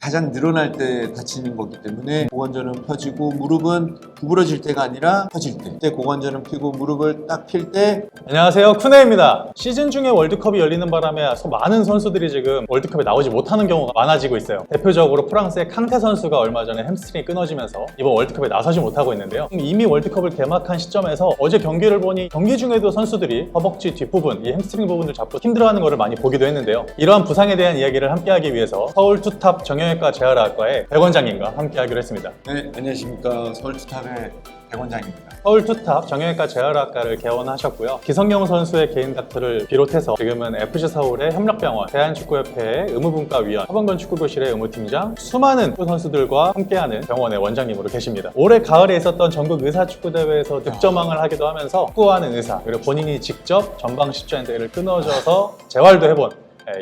가장 늘어날 때 다치는 거기 때문에 고관절은 펴지고 무릎은 구부러질 때가 아니라 펴질 때. 그때 고관절은 펴고 무릎을 딱 필 때. 안녕하세요, 쿠네입니다. 시즌 중에 월드컵이 열리는 바람에 많은 선수들이 지금 월드컵에 나오지 못하는 경우가 많아지고 있어요. 대표적으로 프랑스의 캉테 선수가 얼마 전에 햄스트링이 끊어지면서 이번 월드컵에 나서지 못하고 있는데요. 이미 월드컵을 개막한 시점에서 어제 경기를 보니 경기 중에도 선수들이 허벅지 뒷부분, 이 햄스트링 부분을 잡고 힘들어하는 것을 많이 보기도 했는데요. 이러한 부상에 대한 이야기를 함께하기 위해서 서울 투탑 정형외과 재활학과의 백 원장님과 함께하기로 했습니다. 네, 안녕하십니까. 서울투탑의 백원장입니다. 서울 투탑 정형외과 재활학과를 개원하셨고요. 기성용 선수의 개인 닥터를 비롯해서 지금은 FC 서울의 협력병원, 대한축구협회의 의무분과위원, 하범근 축구교실의 의무팀장, 수많은 축구 선수들과 함께하는 병원의 원장님으로 계십니다. 올해 가을에 있었던 전국 의사축구대회에서 득점왕을 하기도 하면서 축구하는 의사, 그리고 본인이 직접 전방 십자인대를 끊어져서 재활도 해본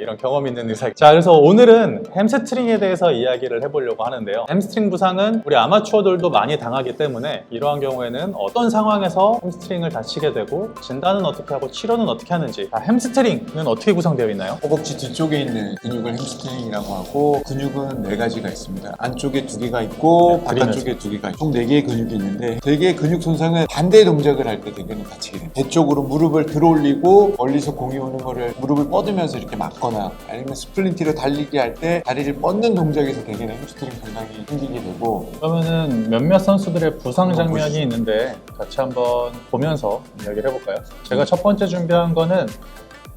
이런 경험 있는 의사. 자, 그래서 오늘은 햄스트링에 대해서 이야기를 해보려고 하는데요. 햄스트링 부상은 우리 아마추어들도 많이 당하기 때문에 이러한 경우에는 어떤 상황에서 햄스트링을 다치게 되고 진단은 어떻게 하고 치료는 어떻게 하는지. 햄스트링은 어떻게 구성되어 있나요? 허벅지 뒤쪽에 있는 근육을 햄스트링이라고 하고, 근육은 4가지가 있습니다. 안쪽에 2개가 있고 바깥쪽에 2개가 있고 총 4개의 근육이 있는데, 대개의 근육 손상은 반대 동작을 할 때 대개는 다치게 됩니다. 배 쪽으로 무릎을 들어올리고 멀리서 공이 오는 거를 무릎을 뻗으면서 이렇게 거나 아니면 스플린트로 달리기 할 때 다리를 뻗는 동작에서 대개는 햄스트링 손상이 생기게 되고. 그러면은 몇몇 선수들의 부상 장면이 있는데 같이 한번 보면서 이야기를 해볼까요? 제가 첫 번째 준비한 거는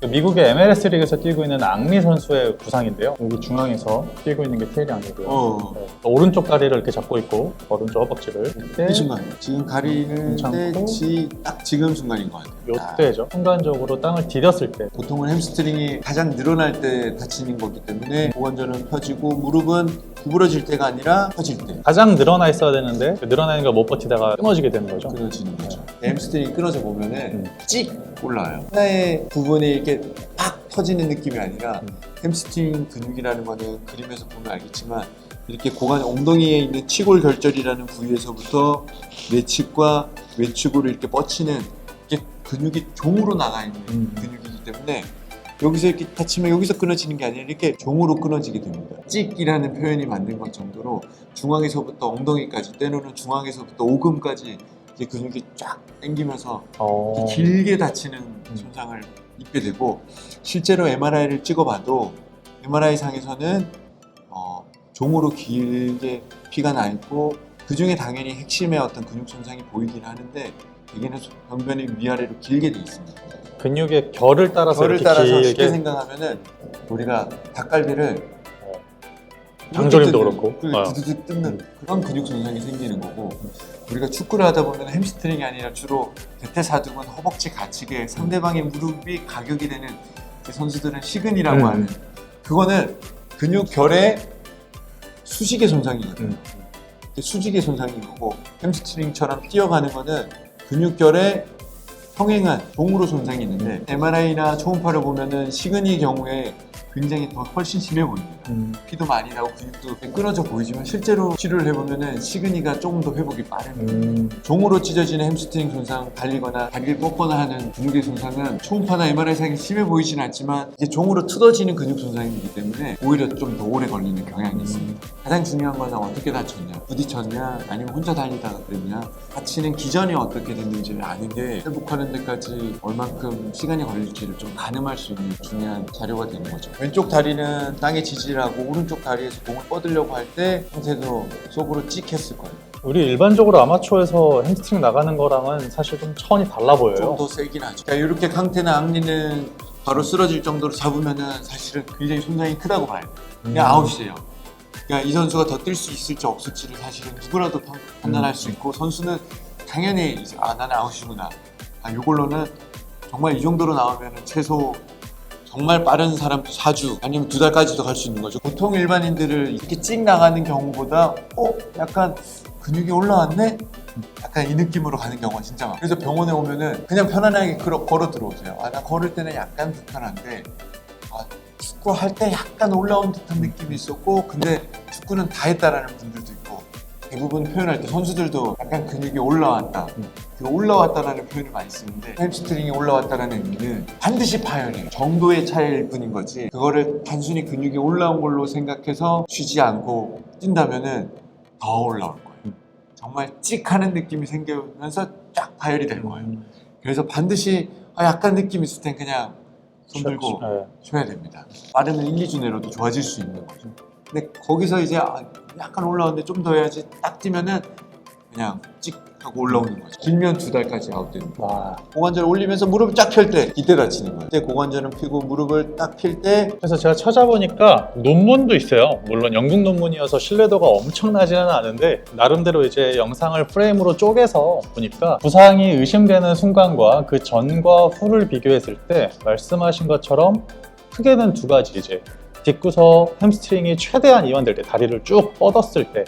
미국의 MLS 리그에서 뛰고 있는 앙리 선수의 부상인데요. 여기 중앙에서 뛰고 있는 게 테일이 아니고요. 네. 오른쪽 다리를 이렇게 잡고 있고 오른쪽 허벅지를 이 순간, 지금 가리는 때 딱 지금 순간인 것 같아요. 요때죠. 순간적으로 땅을 디뎠을 때. 보통은 햄스트링이 가장 늘어날 때 다치는 거기 때문에 고관절은 펴지고 무릎은 구부러질 때가 아니라 펴질 때. 가장 늘어나 있어야 되는데 늘어나는 걸 못 버티다가 끊어지게 되는 거죠. 끊어지는 거죠. 햄스트링이 끊어져 보면은 찍 올라와요. 하나의 부분이 이렇게 팍 터지는 느낌이 아니라 햄스트링 근육이라는 거는 그림에서 보면 알겠지만 이렇게 엉덩이에 있는 치골 결절이라는 부위에서부터 내측과 외측으로 이렇게 뻗치는 이게 근육이 종으로 나가 있는 근육이기 때문에 여기서 이렇게 다치면 여기서 끊어지는 게 아니라 이렇게 종으로 끊어지게 됩니다. 찍이라는 표현이 만든 것 정도로 중앙에서부터 엉덩이까지, 때로는 중앙에서부터 오금까지 이제 근육이 쫙 당기면서 길게 다치는 손상을 입게 되고, 실제로 MRI를 찍어봐도 MRI 상에서는 종으로 길게 피가 나 있고 그 중에 당연히 핵심의 어떤 근육 손상이 보이긴 하는데 대개는 병변이 위아래로 길게 돼 있습니다. 근육의 결을 따라서 결을 이렇게 따라서 길게 쉽게 생각하면은 우리가 닭갈비를 장조림도 그렇고 두두둑 뜯는 그런 근육 손상이 생기는 거고, 우리가 축구를 하다 보면 햄스트링이 아니라 주로 대퇴사두근, 허벅지 가치계, 상대방의 무릎이 가격이 되는 선수들은 시근이라고 하는, 그거는 근육 결의 수직의 손상이거든요. 수직의 손상인 거고, 햄스트링처럼 뛰어가는 거는 근육결의 평행한 종으로 손상이 있는데, MRI나 초음파를 보면은 시근의 경우에 굉장히 더 훨씬 심해 보입니다. 피도 많이 나고 근육도 끊어져 보이지만 실제로 치료를 해보면은 시그니가 조금 더 회복이 빠른 종으로 찢어지는 햄스트링 손상, 달리거나 다리를 뻗거나 하는 근육의 손상은 초음파나 MRI상이 심해 보이지는 않지만 이게 종으로 뜯어지는 근육 손상이기 때문에 오히려 좀 더 오래 걸리는 경향이 있습니다. 가장 중요한 건 어떻게 다쳤냐, 부딪혔냐, 아니면 혼자 다니다가 그랬냐, 다치는 기전이 어떻게 됐는지를 아는 게 회복하는 데까지 얼만큼 시간이 걸릴지를 좀 가늠할 수 있는 중요한 자료가 되는 거죠. 왼쪽 다리는 땅에 지지를 하고 오른쪽 다리에서 공을 뻗으려고 할 때 형태도 속으로 찍 했을 거예요. 우리 일반적으로 아마추어에서 햄스트링 나가는 거랑은 사실 좀 차원이 달라 보여요. 좀 더 세긴 하죠. 그러니까 이렇게 캉테나 앙리는 바로 쓰러질 정도로 잡으면은 사실은 굉장히 손상이 크다고 봐요. 그냥 아웃이에요. 그러니까 이 선수가 더 뛸 수 있을지 없을지를 사실은 누구라도 판단할 수 있고, 선수는 당연히 나는 아웃이구나. 이걸로는 정말 이 정도로 나오면은 최소 정말 빠른 사람도 4주 아니면 2달까지도 갈 수 있는 거죠. 보통 일반인들을 이렇게 찍 나가는 경우보다 약간 근육이 올라왔네? 약간 이 느낌으로 가는 경우가 진짜 많아요. 그래서 병원에 오면은 그냥 편안하게 걸어 들어오세요. 나 걸을 때는 약간 불편한데 축구할 때 약간 올라온 듯한 느낌이 있었고, 근데 축구는 다 했다라는 분들도 있고, 대부분 표현할 때 선수들도 약간 근육이 올라왔다. 그 올라왔다라는 표현을 많이 쓰는데 햄스트링이 올라왔다라는 의미는 반드시 파열해요. 정도의 차이일 뿐인 거지. 그거를 단순히 근육이 올라온 걸로 생각해서 쉬지 않고 뛴다면은 더 올라올 거예요. 정말 찍하는 느낌이 생기면서 쫙 파열이 될 거예요. 그래서 반드시 약간 느낌 있을 땐 그냥 손 들고 쉬어야 됩니다. 빠르면 1, 2주 내로도 좋아질 수 있는 거죠. 근데 거기서 이제 약간 올라오는데 좀 더 해야지 딱 뛰면은 그냥 찍 하고 올라오는 거죠. 길면 2달까지 아웃되는 거예요. 와. 고관절을 올리면서 무릎을 쫙 펼 때 이때 다치는 거예요. 이때 고관절은 펴고 무릎을 딱 필 때 그래서 제가 찾아보니까 논문도 있어요. 물론 영국 논문이어서 신뢰도가 엄청나지는 않은데 나름대로 이제 영상을 프레임으로 쪼개서 보니까 부상이 의심되는 순간과 그 전과 후를 비교했을 때 말씀하신 것처럼 크게는 두 가지 이제 뒷구석 햄스트링이 최대한 이완될 때 다리를 쭉 뻗었을 때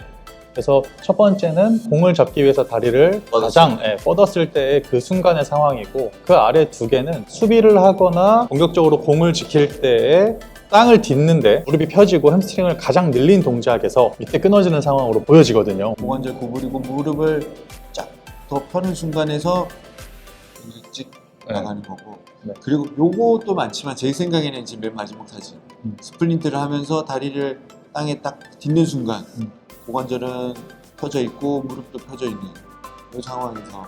그래서 첫 번째는 공을 잡기 위해서 다리를 가장 뻗었을 때의 그 순간의 상황이고 그 아래 두 개는 수비를 하거나 공격적으로 공을 지킬 때에 땅을 딛는데 무릎이 펴지고 햄스트링을 가장 늘린 동작에서 밑에 끊어지는 상황으로 보여지거든요. 고관절 구부리고 무릎을 쫙 더 펴는 순간에서 이제 찍 나가는 거고 네. 그리고 요것도 많지만 제 생각에는 지금 맨 마지막 사진 스플린트를 하면서 다리를 땅에 딱 딛는 순간 고관절은 펴져 있고 무릎도 펴져 있는 이 상황에서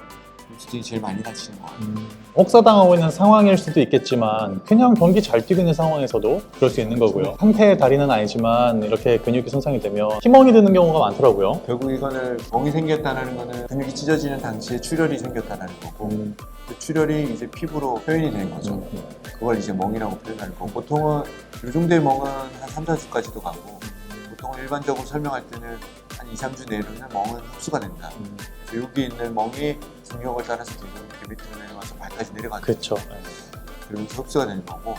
햄스트링이 제일 많이 다치는 것 같아요. 혹사당하고 있는 상황일 수도 있겠지만 그냥 경기 잘 뛰고 있는 상황에서도 그럴 수 있는 거고요. 상태의 다리는 아니지만 이렇게 근육이 손상이 되면 희멍이 드는 경우가 많더라고요. 결국 이거는 멍이 생겼다는 거는 근육이 찢어지는 당시에 출혈이 생겼다는 거고 그 출혈이 이제 피부로 표현이 된 거죠. 그걸 이제 멍이라고 표현하는 거고 보통은 이 정도의 멍은 한 3, 4주까지도 가고 보통은 일반적으로 설명할 때는 한 2, 3주 내로는 멍은 흡수가 된다. 그래서 여기 있는 멍이 중력을 따라서 계속 이렇게 밑으로 내려가서 발까지 내려가는 그렇죠. 그러면서 흡수가 되는 거고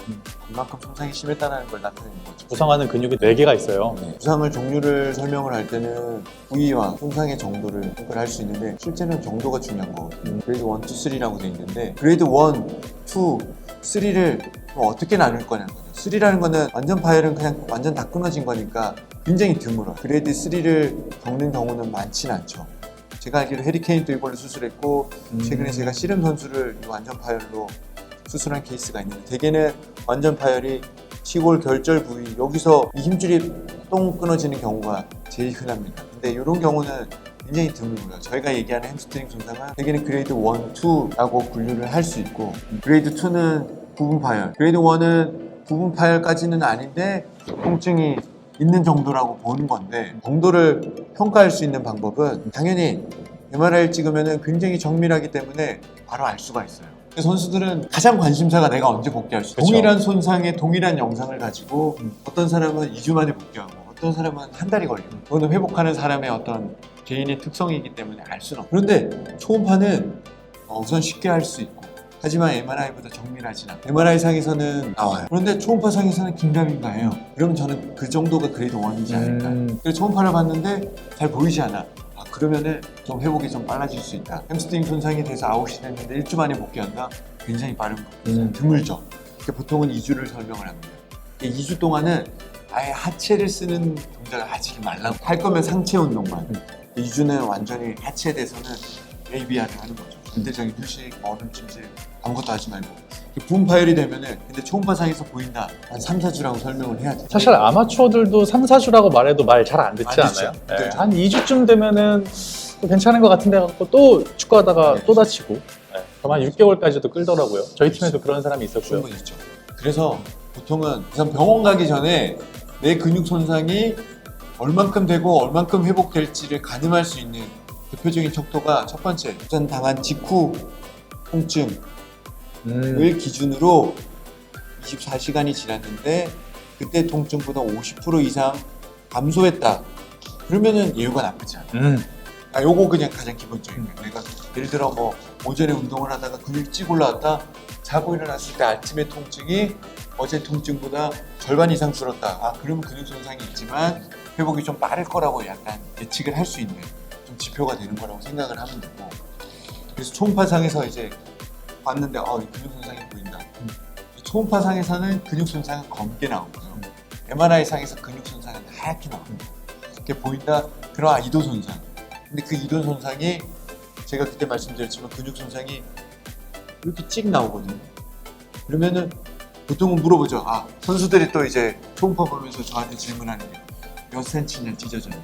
그만큼 손상이 심했다는 걸 나타내는 거죠. 부상하는 근육이 4개가 있어요. 부상을 종류를 설명을 할 때는 부위와 손상의 정도를 평가를 할 수 있는데 실제는 정도가 중요한 거거든요. 그레이드 1, 2, 3라고 돼 있는데 그레이드 1, 2, 3를 어떻게 나눌 거냐는 거죠. 3라는 거는 완전 파열은 그냥 완전 다 끊어진 거니까 굉장히 드물어요. 그레이드 3를 겪는 경우는 많지는 않죠. 제가 알기로 해리케인도 이걸로 수술했고 최근에 제가 씨름 선수를 이 완전 파열로 수술한 케이스가 있는데 대개는 완전 파열이 치골 결절 부위 여기서 이 힘줄이 똥 끊어지는 경우가 제일 흔합니다. 근데 이런 경우는 굉장히 드물고요. 저희가 얘기하는 햄스트링 손상은 대개는 그레이드 1, 2라고 분류를 할 수 있고 그레이드 2는 부분 파열, 그레이드 1은 부분 파열까지는 아닌데 통증이 있는 정도라고 보는 건데 정도를 평가할 수 있는 방법은 당연히 MRI를 찍으면 굉장히 정밀하기 때문에 바로 알 수가 있어요. 선수들은 가장 관심사가 내가 언제 복귀할 수 있어. 동일한 손상의 동일한 영상을 가지고 어떤 사람은 2주 만에 복귀하고 어떤 사람은 한 달이 걸리고 그거는 회복하는 사람의 어떤 개인의 특성이기 때문에 알 수는 없어요. 그런데 초음파는 우선 쉽게 할 수 있고 하지만 MRI보다 정밀하진 않아요. MRI상에서는 나와요. 그런데 초음파상에서는 긴가민가해요. 그러면 저는 그 정도가 그레이드 1이지 않을까. 그래서 초음파를 봤는데 잘 보이지 않아. 그러면은 좀 회복이 좀 빨라질 수 있다. 햄스트링 손상이 돼서 아웃이 됐는데 1주 만에 복귀한다? 굉장히 빠른 거. 드물죠. 보통은 2주를 설명을 합니다. 2주 동안은 아예 하체를 쓰는 동작을 하지 말라고. 할 거면 상체 운동만. 2주는 완전히 하체에 대해서는 ABR을 하는 거죠. 전체적인 휴식, 얼음 찜질 아무것도 하지 말고 부분 파열이 되면은 근데 초음파상에서 보인다 한 3, 4주라고 설명을 해야 돼요. 사실 아마추어들도 3, 4주라고 말해도 말 잘 안 듣지 않아요? 네, 한 2주쯤 되면은 또 괜찮은 것 같은데 갖고 또 축구하다가 또 다치고 그만 6개월까지도 끌더라고요. 저희 팀에도 그런 사람이 있었고요. 충분히 있죠. 그래서 보통은 우선 병원 가기 전에 내 근육 손상이 얼만큼 되고 얼만큼 회복될지를 가늠할 수 있는 대표적인 척도가 첫 번째, 우선 당한 직후 통증을 기준으로 24시간이 지났는데 그때 통증보다 50% 이상 감소했다. 그러면은 예후가 나쁘지 않아요. 요거 그냥 가장 기본적인 거예요. 내가 예를 들어 뭐 오전에 운동을 하다가 근육이 찌고 올라왔다. 자고 일어났을 때 아침에 통증이 어제 통증보다 절반 이상 줄었다. 그러면 근육 손상이 있지만 회복이 좀 빠를 거라고 약간 예측을 할 수 있는 좀 지표가 되는 거라고 생각을 하면 되고 그래서 초음파상에서 이제 봤는데 이 근육 손상이 보인다. 초음파상에서는 근육 손상은 검게 나오고요. MRI상에서 근육 손상은 하얗게 나옵니다. 이렇게 보인다. 그럼 이도 손상. 근데 그 이동 손상이 제가 그때 말씀드렸지만 근육 손상이 이렇게 찍 나오거든요. 그러면은 보통은 물어보죠. 아, 선수들이 또 이제 초음파 보면서 저한테 질문하는 게 몇 센치냐 찢어졌냐.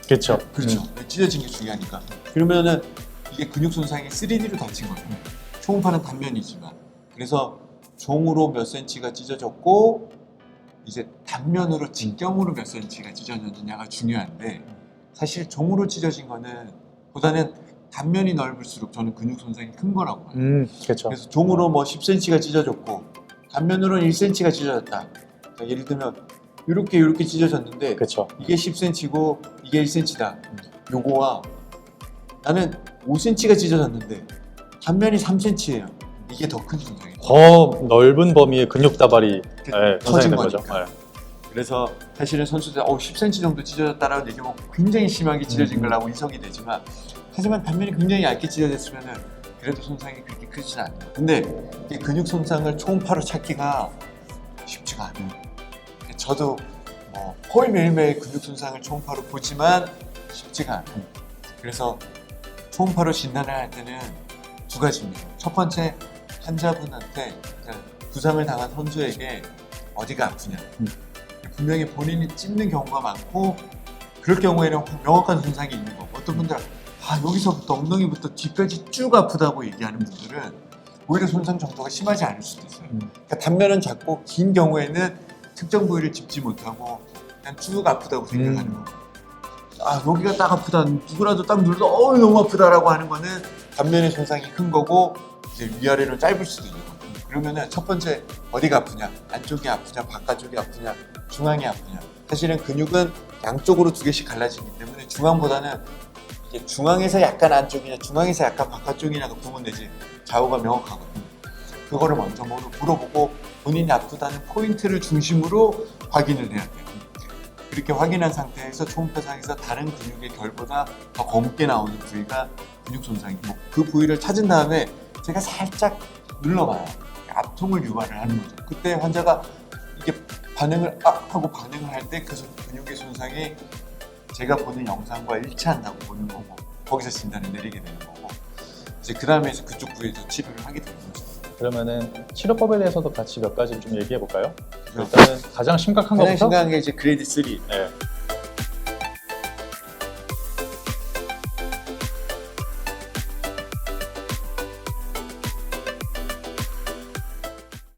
그렇죠. 그렇죠. 찢어진 게 중요하니까. 그러면은 이게 근육 손상이 3D로 다친 거예요. 초음파는 단면이지만. 그래서 종으로 몇 센치가 찢어졌고 이제 단면으로 직경으로 몇 센치가 찢어졌느냐가 중요한데 사실 종으로 찢어진 거는 보다는 단면이 넓을수록 저는 근육 손상이 큰 거라고 봐요. 그렇죠. 그래서 종으로 뭐 10cm가 찢어졌고 단면으로는 1cm가 찢어졌다. 자, 예를 들면 이렇게 찢어졌는데 그렇죠. 이게 10cm고 이게 1cm다. 요거와 나는 5cm가 찢어졌는데 단면이 3cm예요. 이게 더 큰 손상이에요. 더 넓은 범위의 근육 다발이 손상이 터진 된 거죠. 거니까. 그래서 사실은 선수들 10cm 정도 찢어졌다라고 얘기하면 굉장히 심하게 찢어진 거라고 인성이 되지만 하지만 단면이 굉장히 얇게 찢어졌으면은 그래도 손상이 그렇게 크지는 않아요. 근데 이 근육 손상을 초음파로 찾기가 쉽지가 않아요. 저도 뭐 거의 매일매일 근육 손상을 초음파로 보지만 쉽지가 않아요. 그래서 초음파로 진단을 할 때는 두 가지입니다. 첫 번째, 환자분한테 그러니까 부상을 당한 선수에게 어디가 아프냐. 분명히 본인이 찝는 경우가 많고 그럴 경우에는 명확한 손상이 있는 거고 어떤 분들은 여기서부터 엉덩이부터 뒤까지 쭉 아프다고 얘기하는 분들은 오히려 손상 정도가 심하지 않을 수도 있어요. 그러니까 단면은 작고 긴 경우에는 특정 부위를 짚지 못하고 그냥 쭉 아프다고 생각하는 거고 여기가 딱 아프다 누구라도 딱 눌러도 너무 아프다라고 하는 거는 단면의 손상이 큰 거고 이제 위아래로 짧을 수도 있는 거고 그러면은 첫 번째 어디가 아프냐 안쪽이 아프냐 바깥쪽이 아프냐 중앙이 아프냐 사실은 근육은 양쪽으로 두 개씩 갈라지기 때문에 중앙보다는 이게 중앙에서 약간 안쪽이냐 중앙에서 약간 바깥쪽이냐가 구분되지 좌우가 명확하거든요. 그거를 먼저 물어보고 본인이 아프다는 포인트를 중심으로 확인을 해야 돼요. 그렇게 확인한 상태에서 초음파상에서 다른 근육의 결보다 더 검게 나오는 부위가 근육 손상이고 그 부위를 찾은 다음에 제가 살짝 눌러봐요. 압통을 유발을 하는 거죠. 그때 환자가 이게 반응을 하고 반응을 할 때 그 근육의 손상이 제가 보는 영상과 일치한다고 보는 거고 거기서 진단을 내리게 되는 거고 이제 그 다음에 그쪽 부위에서 치료를 하게 되는 거죠. 그러면은 치료법에 대해서도 같이 몇 가지 좀 얘기해 볼까요? 그렇죠. 일단은 가장 심각한 가장 것부터 심각한 게 이제 그레이드 3. 네.